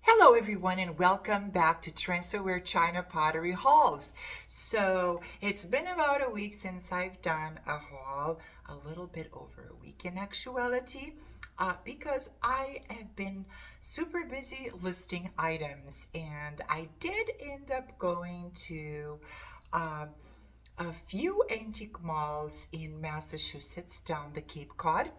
Hello everyone and welcome back to Transferware China Pottery Hauls. So it's been about a week since I've done a haul, a little bit over a week in actuality, because I have been super busy listing items, and I did end up going to a few antique malls in Massachusetts down the Cape Cod,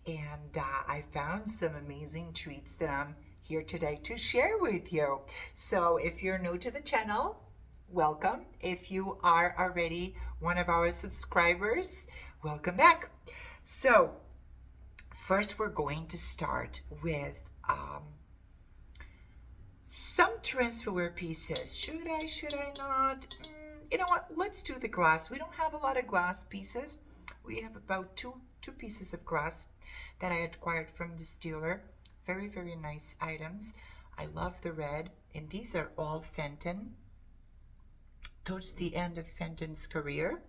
and I found some amazing treats that I'm here today to share with you. So if you're new to the channel, welcome. If you are already one of our subscribers, welcome back. So first we're going to start with some transferware pieces. Should I not? You know what? Let's do the glass. We don't have a lot of glass pieces. We have about two pieces of glass that I acquired from this dealer. Very, very nice items. I love the red, and these are all Fenton, towards the end of Fenton's career.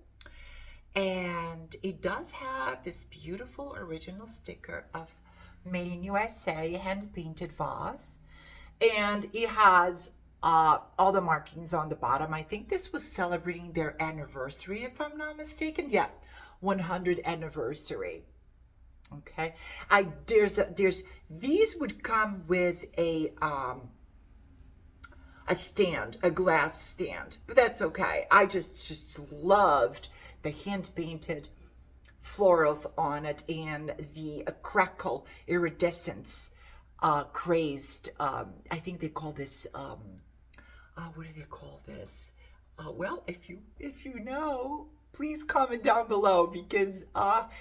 And it does have this beautiful original sticker of Made in USA, hand-painted vase. And it has all the markings on the bottom. I think this was celebrating their anniversary, if I'm not mistaken. Yeah, 100th anniversary. Okay, there's these would come with a stand, a glass stand, but that's okay. I just loved the hand painted florals on it and the crackle iridescence crazed. I think they call this what do they call this? Well, if you know, please comment down below, because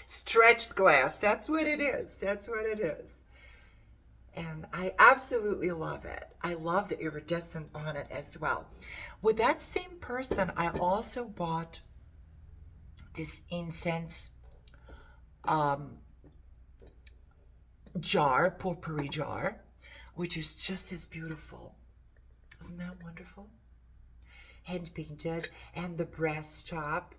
stretched glass, that's what it is. That's what it is. And I absolutely love it. I love the iridescent on it as well. With that same person, I also bought this incense jar, potpourri jar, which is just as beautiful. Isn't that wonderful? Hand painted, and the brass top.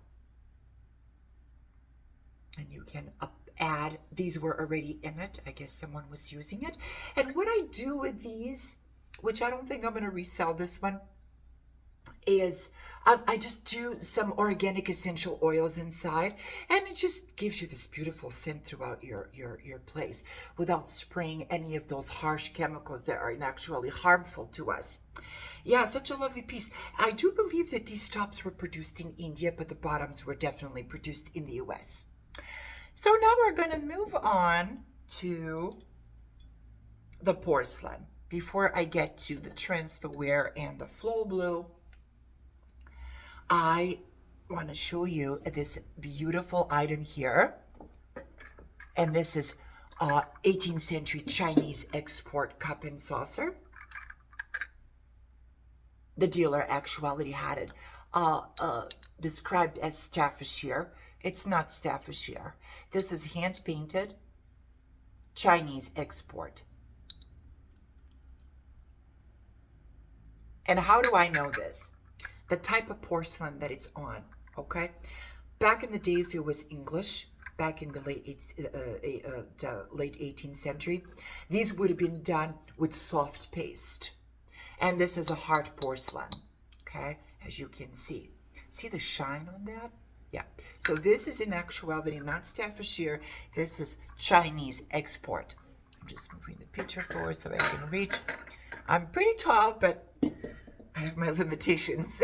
And you can add, these were already in it. I guess someone was using it. And what I do with these, which I don't think I'm going to resell this one, is I just do some organic essential oils inside, and it just gives you this beautiful scent throughout your place without spraying any of those harsh chemicals that are actually harmful to us. Yeah, such a lovely piece. I do believe that these tops were produced in India, but the bottoms were definitely produced in the US. So now we're going to move on to the porcelain. Before I get to the transferware and the flow blue, I want to show you this beautiful item here. And this is 18th century Chinese export cup and saucer. The dealer actually had it described as Staffordshire. It's not Staffordshire. This is hand painted Chinese export. And how do I know this? The type of porcelain that it's on, okay? Back in the day, if it was English, back in the late 18th century, these would have been done with soft paste. And this is a hard porcelain, okay? As you can see. See the shine on that? Yeah. So this is in actuality not Staffordshire. This is Chinese export. I'm just moving the picture forward so I can reach. I'm pretty tall, but I have my limitations.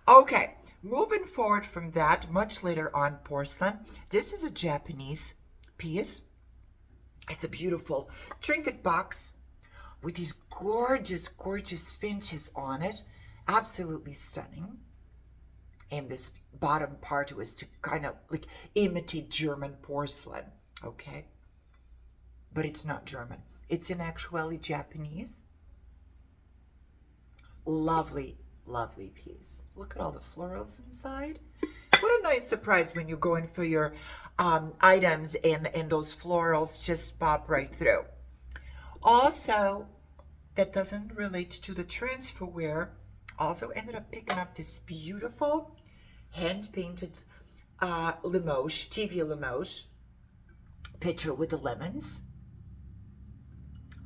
Okay, moving forward from that, much later on porcelain. This is a Japanese piece. It's a beautiful trinket box with these gorgeous, gorgeous finches on it. Absolutely stunning. And this bottom part was to kind of like imitate German porcelain, okay? But it's not German. It's in actuality Japanese. Lovely, lovely piece. Look at all the florals inside. What a nice surprise when you go in for your items and those florals just pop right through. Also, that doesn't relate to the transferware. Also ended up picking up this beautiful hand-painted Limoges, TV Limoges picture with the lemons.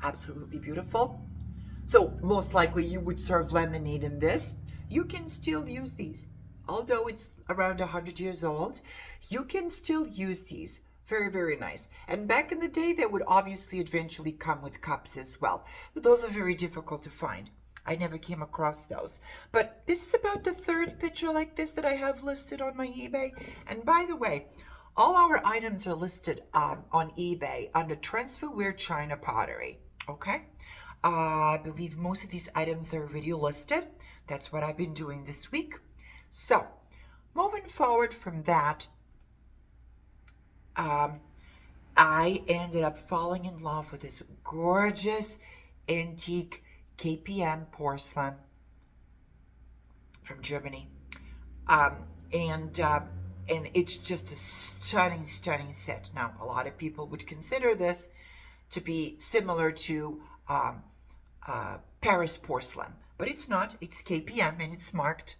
Absolutely beautiful. So most likely you would serve lemonade in this. You can still use these. Although it's around 100 years old, you can still use these. Very, very nice. And back in the day, they would obviously eventually come with cups as well. Those are very difficult to find. I never came across those. But this is about the third picture like this that I have listed on my eBay. And by the way, all our items are listed on eBay under Transferware China Pottery. Okay? I believe most of these items are already listed. That's what I've been doing this week. So, moving forward from that, I ended up falling in love with this gorgeous antique KPM porcelain from Germany. And it's just a stunning, stunning set. Now, a lot of people would consider this to be similar to Paris porcelain, but it's not. It's KPM and it's marked,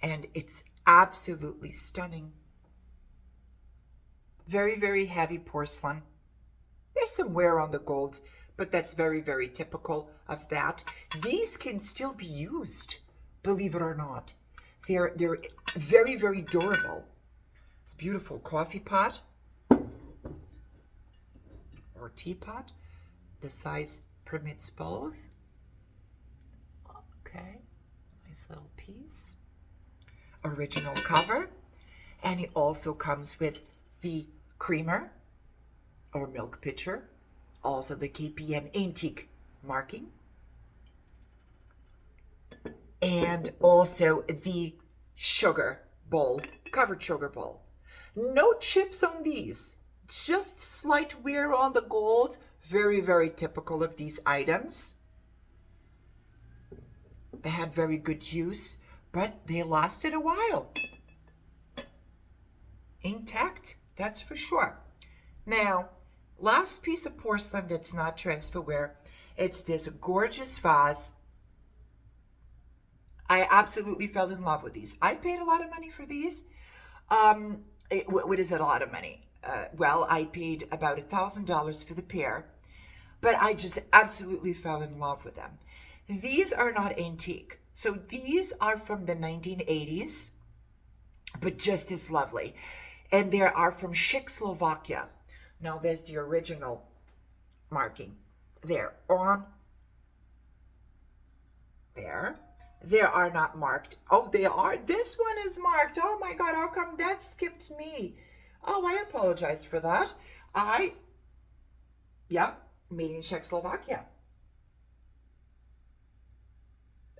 and it's absolutely stunning. Very, very heavy porcelain. There's some wear on the gold, but that's very, very typical of that. These can still be used, believe it or not. They're very, very durable. It's a beautiful coffee pot or teapot. The size permits both. Okay, nice little piece. Original cover. And it also comes with the creamer or milk pitcher. Also the KPM antique marking. And also the sugar bowl, covered sugar bowl. No chips on these. Just slight wear on the gold. Very, very typical of these items. They had very good use, but they lasted a while. Intact, that's for sure. Now, last piece of porcelain that's not transferware. It's this gorgeous vase. I absolutely fell in love with these. I paid a lot of money for these. What is it, a lot of money? Well, I paid about $1,000 for the pair, but I just absolutely fell in love with them. These are not antique. So these are from the 1980s, but just as lovely. And they are from Czechoslovakia. Now there's the original marking. They're on there. They are not marked. Oh, they are. This one is marked. Oh my God, how come that skipped me? Oh, I apologize for that. Made in Czechoslovakia.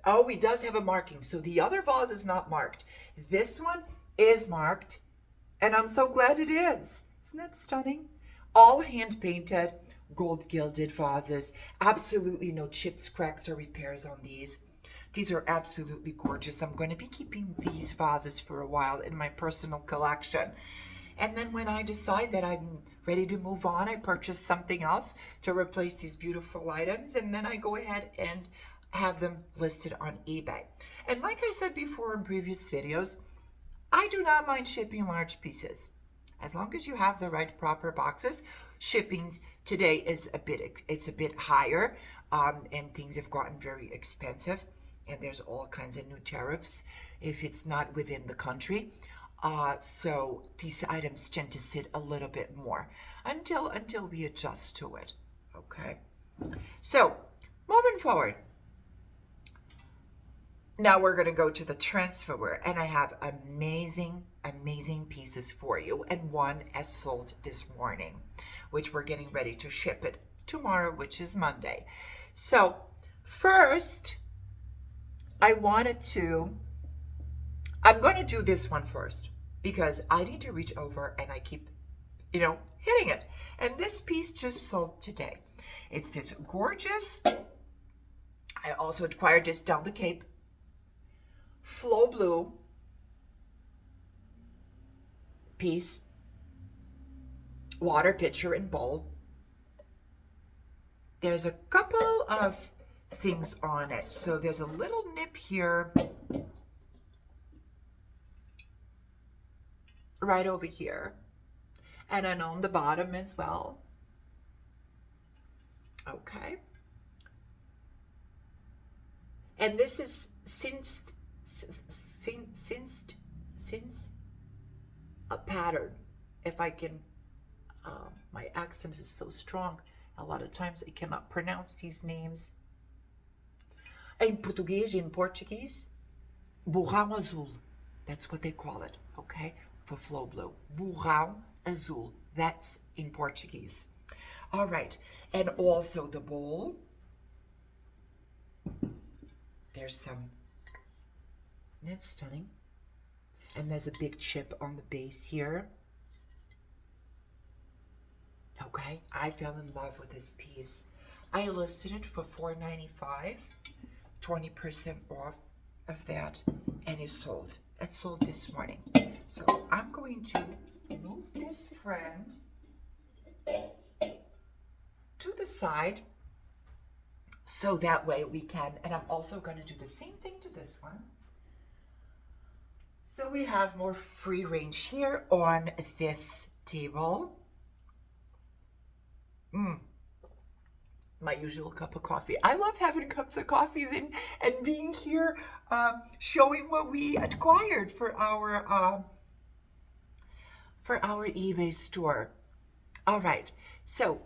Oh, he does have a marking. So the other vase is not marked. This one is marked, and I'm so glad it is. Isn't that stunning? All hand painted, gold gilded vases. Absolutely no chips, cracks, or repairs on these. These are absolutely gorgeous. I'm going to be keeping these vases for a while in my personal collection. And then when I decide that I'm ready to move on, I purchase something else to replace these beautiful items. And then I go ahead and have them listed on eBay. And like I said before in previous videos, I do not mind shipping large pieces. As long as you have the right proper boxes. Shipping today is a bit higher, and things have gotten very expensive, and there's all kinds of new tariffs if it's not within the country. So these items tend to sit a little bit more until we adjust to it. Okay. So moving forward. Now we're going to go to the transferware, and I have amazing, amazing pieces for you. And one has sold this morning, which we're getting ready to ship it tomorrow, which is Monday. So first, I'm going to do this one first because I need to reach over and I keep, hitting it. And this piece just sold today. It's this gorgeous, I also acquired this down the Cape, flow blue piece, water pitcher and bowl. There's a couple of things on it. So there's a little nip here, right over here, and then on the bottom as well. Okay. And this is since a pattern. If I can, my accent is so strong. A lot of times I cannot pronounce these names. In Portuguese, borrão azul. That's what they call it, okay? For flow blue. Borrão azul. That's in Portuguese. All right. And also the bowl. There's some, isn't it stunning? And there's a big chip on the base here. Okay, I fell in love with this piece. I listed it for $4.95, 20% off of that, and it sold. It sold this morning. So I'm going to move this friend to the side so that way we can, and I'm also going to do the same thing to this one. So we have more free range here on this table. My usual cup of coffee. I love having cups of coffees and being here showing what we acquired for our eBay store. All right, so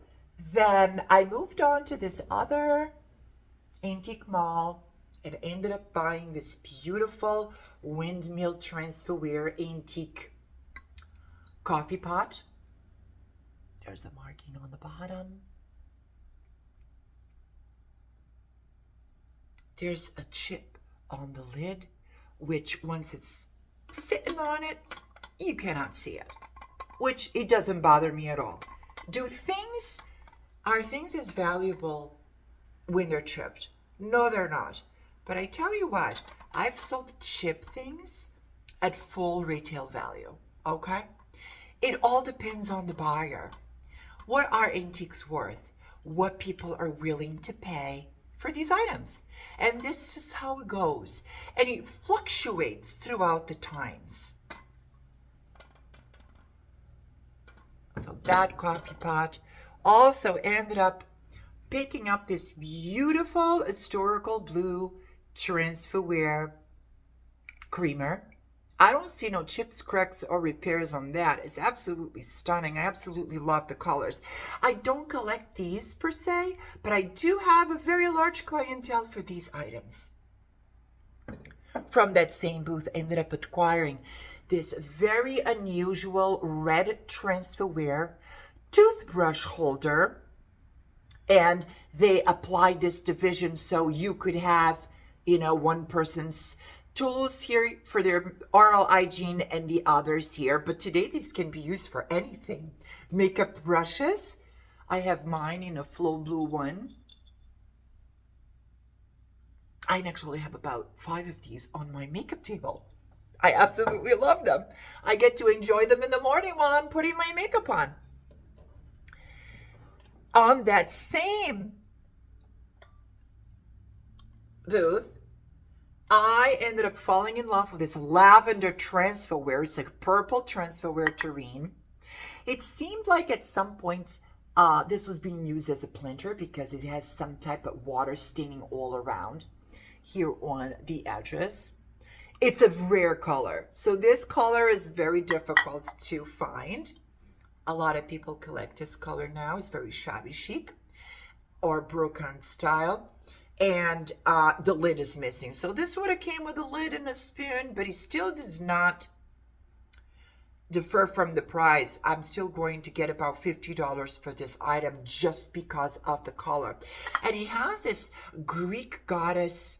then I moved on to this other antique mall and ended up buying this beautiful windmill transferware antique coffee pot. There's a marking on the bottom. There's a chip on the lid, which once it's sitting on it, you cannot see it, which it doesn't bother me at all. Are things as valuable when they're chipped? No, they're not. But I tell you what, I've sold chip things at full retail value, okay? It all depends on the buyer. What are antiques worth? What people are willing to pay for these items. And this is how it goes. And it fluctuates throughout the times. So that coffee pot also ended up picking up this beautiful historical blue transferware creamer. I don't see no chips, cracks, or repairs on that. It's absolutely stunning. I absolutely love the colors. I don't collect these per se, but I do have a very large clientele for these items. From that same booth, I ended up acquiring this very unusual red transferware toothbrush holder. And they applied this division so you could have, one person's tools here for their oral hygiene and the others here. But today these can be used for anything. Makeup brushes. I have mine in a flow blue one. I actually have about 5 of these on my makeup table. I absolutely love them. I get to enjoy them in the morning while I'm putting my makeup on. On that same booth, I ended up falling in love with this lavender transferware. It's like purple transferware terrine. It seemed like at some point this was being used as a planter because it has some type of water staining all around here on the edges. It's a rare color. So this color is very difficult to find. A lot of people collect this color now. It's very shabby chic or broken style. And the lid is missing. So this would have came with a lid and a spoon, but it still does not differ from the price. I'm still going to get about $50 for this item just because of the color. And it has this Greek goddess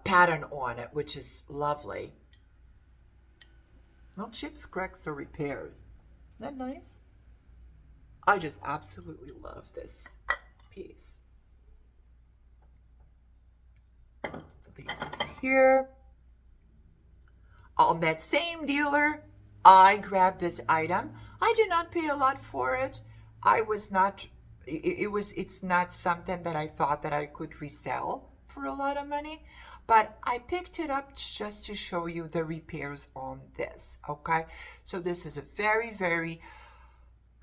pattern on it, which is lovely. No chips, cracks, or repairs. Isn't that nice? I just absolutely love this piece. Leave this here. On that same dealer, I grabbed this item. I did not pay a lot for it. It's not something that I thought that I could resell for a lot of money, but I picked it up just to show you the repairs on this, okay? So this is a very, very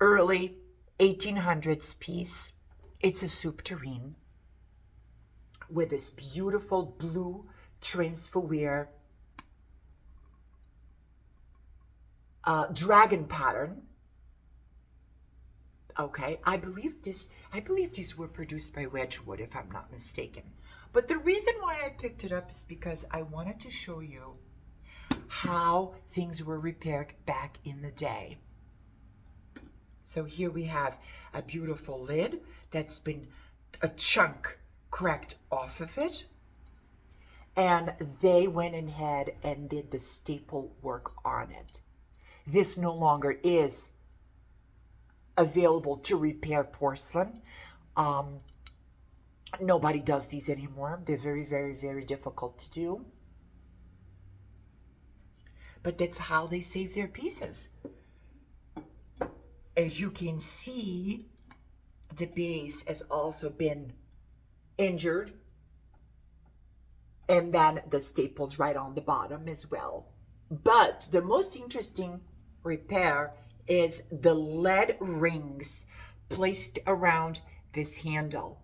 early 1800s piece. It's a soup tureen with this beautiful blue Transferware dragon pattern. Okay, I believe these were produced by Wedgwood, if I'm not mistaken. But the reason why I picked it up is because I wanted to show you how things were repaired back in the day. So here we have a beautiful lid that's been a chunk cracked off of it. And they went ahead and did the staple work on it. This no longer is available to repair porcelain. Nobody does these anymore. They're very, very, very difficult to do. But that's how they save their pieces. As you can see, the base has also been injured. And then the staples right on the bottom as well. But the most interesting repair is the lead rings placed around this handle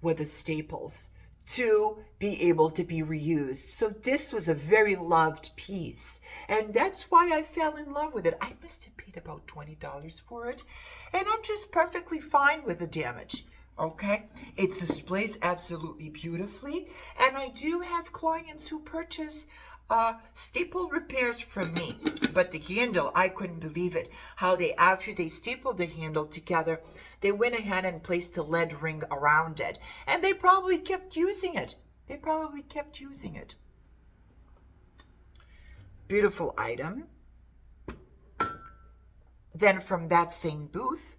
with the staples to be able to be reused. So this was a very loved piece, and that's why I fell in love with it. I must have paid about $20 for it, and I'm just perfectly fine with the damage. Okay, it displays absolutely beautifully, and I do have clients who purchase staple repairs from me. But the handle, I couldn't believe it. How they, after they stapled the handle together, they went ahead and placed a lead ring around it. And they probably kept using it. Beautiful item. Then from that same booth,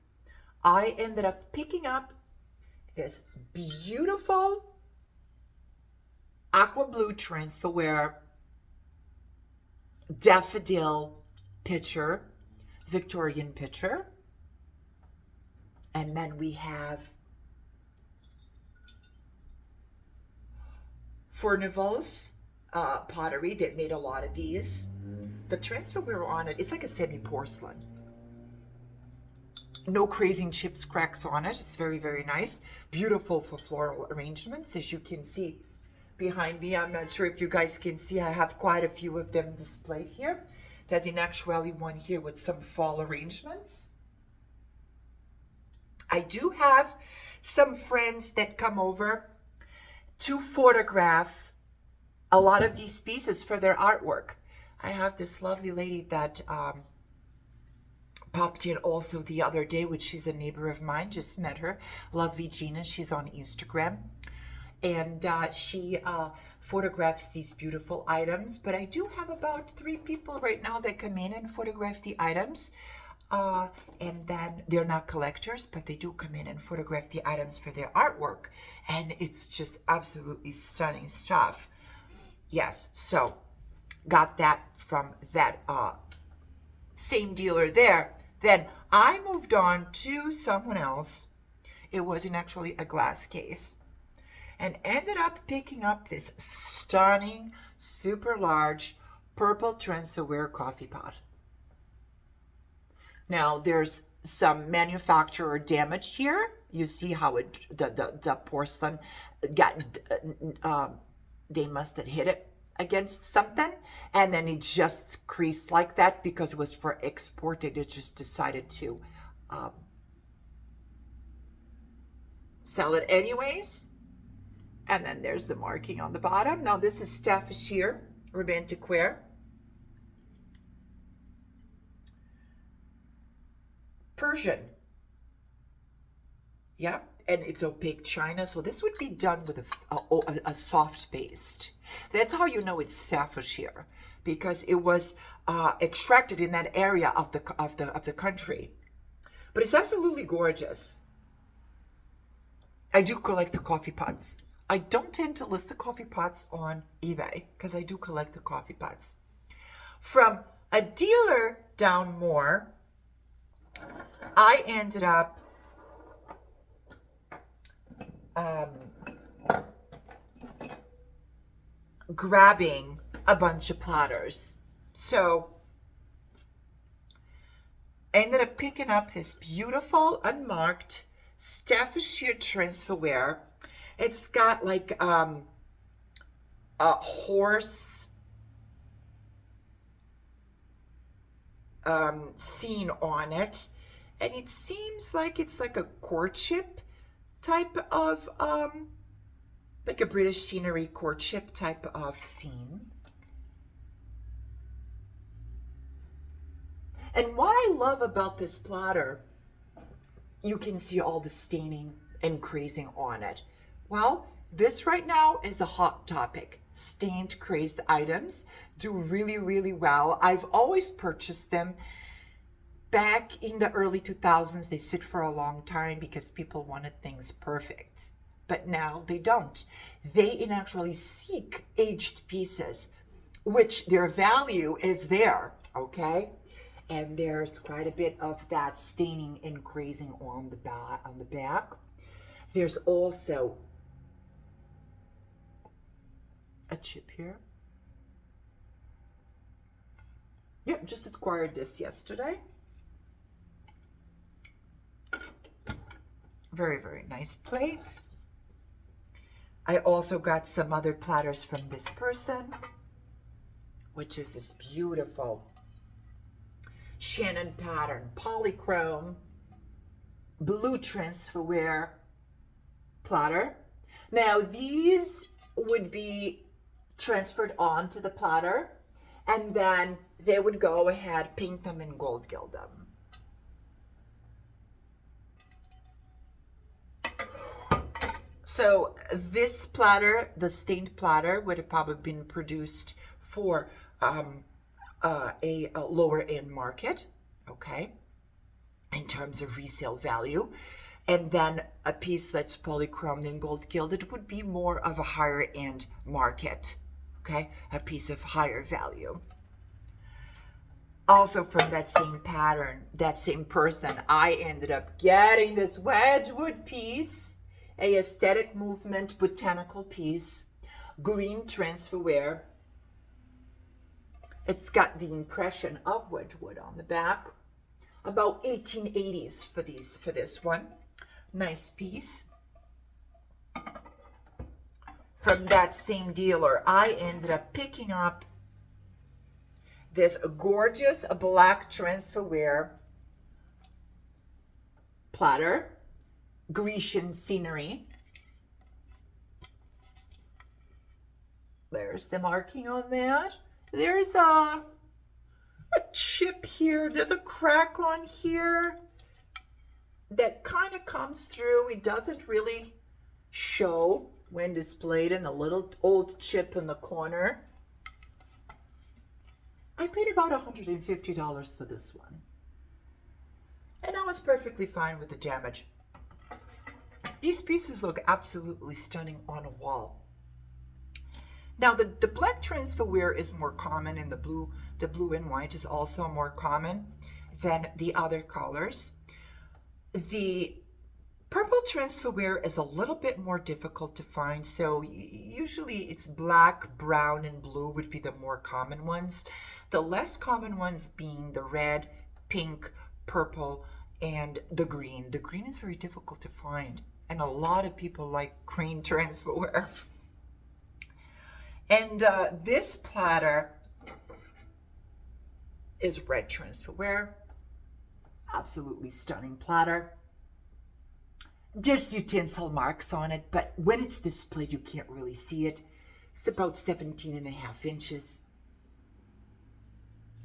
I ended up picking up this beautiful aqua blue Transferware daffodil pitcher, Victorian pitcher. And then we have Furnival's pottery that made a lot of these. The Transferware on it, it's like a semi-porcelain. No crazing chips, cracks on it. It's very, very nice. Beautiful for floral arrangements, as you can see behind me. I'm not sure if you guys can see. I have quite a few of them displayed here. There's in actuality one here with some fall arrangements. I do have some friends that come over to photograph a lot of these pieces for their artwork. I have this lovely lady that popped in also the other day, which she's a neighbor of mine, just met her. Lovely Gina, she's on Instagram. And she photographs these beautiful items. But I do have about 3 people right now that come in and photograph the items. And then they're not collectors, but they do come in and photograph the items for their artwork. And it's just absolutely stunning stuff. Yes, so got that from that same dealer there. Then I moved on to someone else. It wasn't actually a glass case. And ended up picking up this stunning, super large purple Transferware coffee pot. Now there's some manufacturer damage here. You see how it the porcelain got, they must have hit it against something, and then it just creased like that because it was for export. They just decided to sell it anyways. And then there's the marking on the bottom. Now this is Staffordshire Romantic Ware. Persian. Yeah, and it's opaque china. So this would be done with a soft paste. That's how you know it's Staffordshire, because it was extracted in that area of the country. But it's absolutely gorgeous. I do collect the coffee pots. I don't tend to list the coffee pots on eBay because I do collect the coffee pots. From a dealer down more, I ended up grabbing a bunch of platters. So ended up picking up this beautiful unmarked Staffordshire Transferware. It's got like a horse scene on it, and it seems like it's like a courtship type of like a British scenery courtship type of scene. And what I love about this platter, you can see all the staining and crazing on it. Well, this right now is a hot topic. Stained crazed items do really, really well. I've always purchased them. Back in the early 2000s, they sit for a long time because people wanted things perfect. But now they don't. They actually seek aged pieces, which their value is there, okay? And there's quite a bit of that staining and crazing on the back. There's also a chip here. Yep, just acquired this yesterday. Very, very nice plate. I also got some other platters from this person, which is this beautiful Shannon pattern polychrome blue transferware platter. Now these would be transferred onto the platter, and then they would go ahead, paint them and gold gild them. So this platter, the stained platter, would have probably been produced for a lower end market, okay, in terms of resale value. And then a piece that's polychromed and gold gilded would be more of a higher end market, okay, a piece of higher value. Also from that same pattern, that same person, I ended up getting this Wedgwood piece, a aesthetic movement botanical piece, green transferware. It's got the impression of Wedgwood on the back. About 1880s for this one. Nice piece. From that same dealer, I ended up picking up this gorgeous black transferware platter, Grecian scenery. There's the marking on that. There's a chip here. There's a crack on here that kind of comes through. It doesn't really show when displayed, in a little old chip in the corner. I paid about $150 for this one, and I was perfectly fine with the damage. These pieces look absolutely stunning on a wall. Now the black transferware is more common, and the blue and white is also more common than the other colors. The purple transferware is a little bit more difficult to find, so usually it's black, brown, and blue would be the more common ones. The less common ones being the red, pink, purple, and the green. The green is very difficult to find, and a lot of people like green transferware. And this platter is red transferware. Absolutely stunning platter. There's utensil marks on it, but when it's displayed, you can't really see it. It's about 17.5 inches.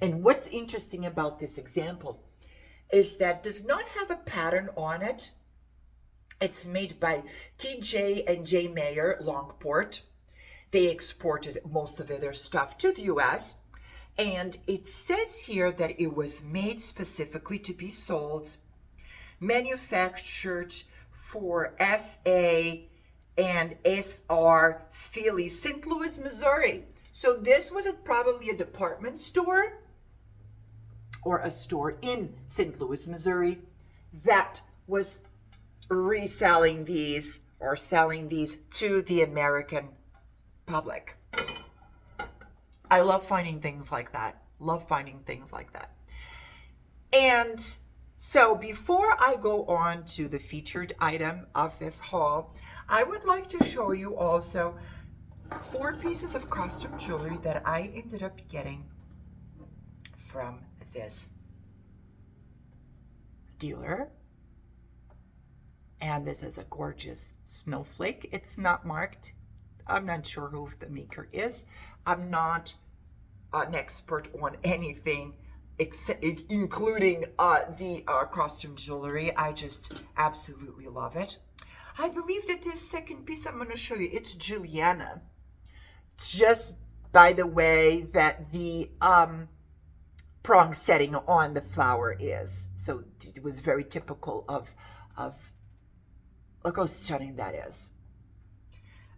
And what's interesting about this example is that it does not have a pattern on it. It's made by T.J. and J. Mayer, Longport. They exported most of their stuff to the U.S. And it says here that it was made specifically to be sold, manufactured for F.A. and S.R. Philly, St. Louis, Missouri. So this was probably a department store or a store in St. Louis, Missouri that was reselling these or selling these to the American public. I love finding things like that. Love finding things like that. And so before I go on to the featured item of this haul, I would like to show you also 4 pieces of costume jewelry that I ended up getting from this dealer. And this is a gorgeous snowflake. It's not marked. I'm not sure who the maker is. I'm not an expert on anything except including the costume jewelry. I just absolutely love it. I believe that this second piece I'm going to show you, it's Juliana. Just by the way that the prong setting on the flower is. So it was very typical of look how stunning that is.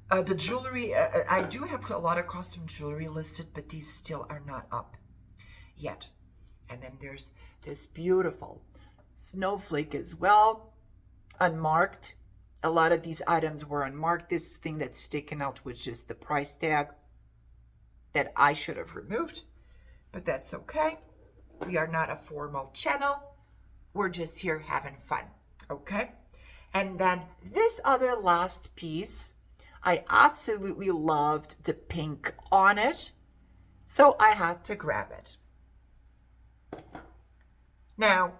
The jewelry, I do have a lot of costume jewelry listed, but these still are not up yet. And then there's this beautiful snowflake as well, unmarked. A lot of these items were unmarked. This thing that's sticking out was just the price tag that I should have removed, but that's okay. We are not a formal channel. We're just here having fun, okay? And then this other last piece, I absolutely loved the pink on it, so I had to grab it. Now,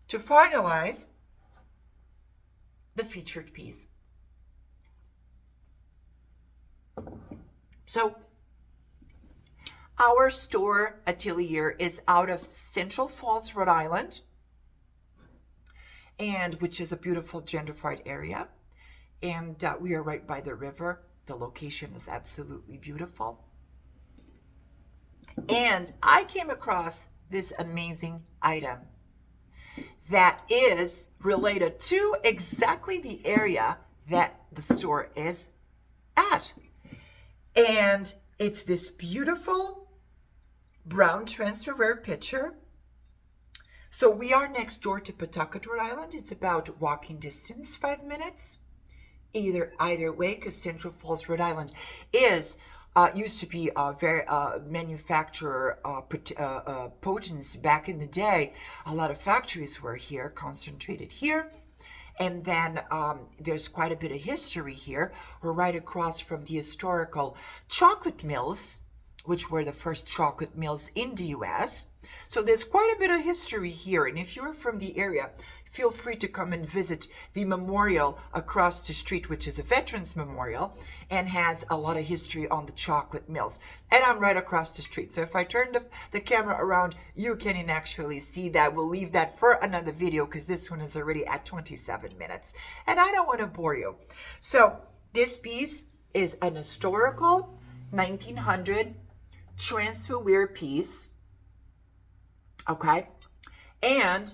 to finalize the featured piece. So, our store atelier is out of Central Falls, Rhode Island, and which is a beautiful gentrified area. And we are right by the river. The location is absolutely beautiful. And I came across this amazing item that is related to exactly the area that the store is at. And it's this beautiful brown transferware pitcher. So we are next door to Pawtucket, Rhode Island. It's about walking distance, 5 minutes. Either way, because Central Falls, Rhode Island is used to be a very manufacturer potency back in the day. A lot of factories were here, concentrated here. And then there's quite a bit of history here. We're right across from the historical chocolate mills, which were the first chocolate mills in the U.S. So there's quite a bit of history here. And if you're from the area, feel free to come and visit the memorial across the street, which is a Veterans Memorial and has a lot of history on the chocolate mills. And I'm right across the street. So if I turn the camera around, you can actually see that. We'll leave that for another video because this one is already at 27 minutes. And I don't want to bore you. So this piece is an historical 1900 transferware piece. Okay. And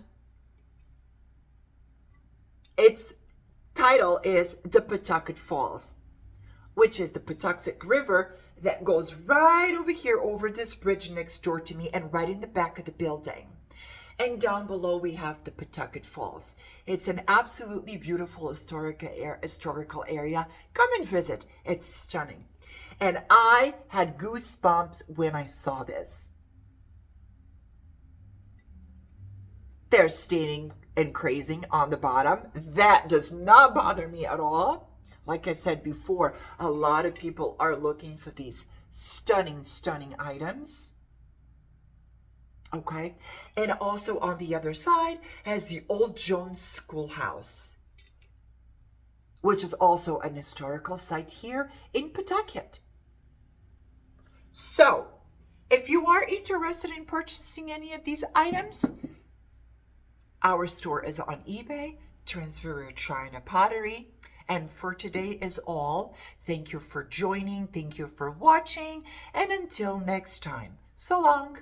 its title is the Pawtucket Falls, which is the Pawtucket River that goes right over here over this bridge next door to me and right in the back of the building. And down below we have the Pawtucket Falls. It's an absolutely beautiful historical area. Come and visit. It's stunning. And I had goosebumps when I saw this. They're staining and crazing on the bottom. That does not bother me at all. Like I said before, a lot of people are looking for these stunning, stunning items. Okay. And also on the other side has the Old Jones Schoolhouse, which is also an historical site here in Pawtucket. So, if you are interested in purchasing any of these items, our store is on eBay, Transferware China Pottery. And for today is all. Thank you for joining. Thank you for watching. And until next time, so long.